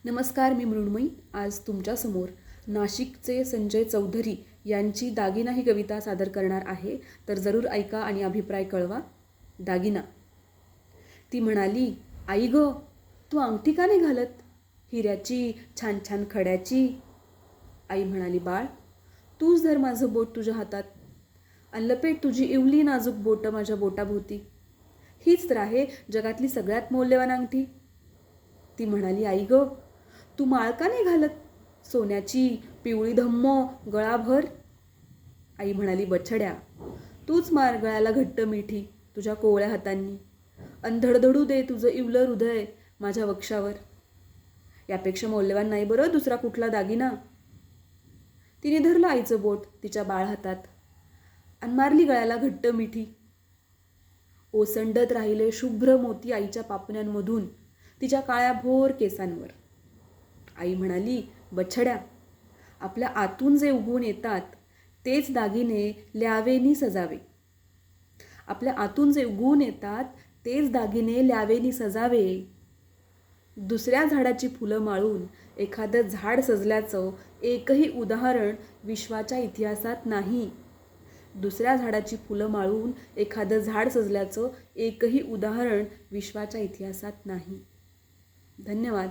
नमस्कार, मी मृण्मयी. आज तुमच्यासमोर नाशिकचे संजय चौधरी यांची दागिना ही कविता सादर करणार आहे. तर जरूर ऐका आणि अभिप्राय कळवा. दागिना. ती म्हणाली, आई ग, तू अंगठी का नाही घालत? हिऱ्याची, छान छान खड्याची. आई म्हणाली, बाळ, तूच धर माझं बोट तुझ्या हातात. अल्लपेट तुझी इवली नाजूक बोट माझ्या बोटाभोवती. हीच तर आहे जगातली सगळ्यात मौल्यवान अंगठी. ती म्हणाली, आई ग, तू माळ का नाही घालत? सोन्याची, पिवळी धम्म, गळाभर. आई म्हणाली, बछड्या, तूच मार गळ्याला घट्ट मिठी तुझ्या कोवळ्या हातांनी. अंधडधडू दे तुझं इवलं हृदय माझ्या वक्षावर. यापेक्षा मौल्यवान नाही बरं दुसरा कुठला दागिना. तिने धरलं आईचं बोट तिच्या बाळ हातात आणि मारली गळ्याला घट्ट मिठी. ओसंडत राहिले शुभ्र मोती आईच्या पापण्यांमधून तिच्या काळ्या भोर केसांवर. आई म्हणाली, बछड्या, आपल्या आतून जे उगवून येतात तेच दागिने ल्यावेनी सजावे. आपल्या आतून जे उगवून येतात तेच दागिने ल्यावेनी सजावे. दुसऱ्या झाडाची फुलं माळून एखादं झाड सजल्याचं एकही उदाहरण विश्वाच्या इतिहासात नाही. दुसऱ्या झाडाची फुलं माळून एखादं झाड सजल्याचं एकही उदाहरण विश्वाच्या इतिहासात नाही. धन्यवाद.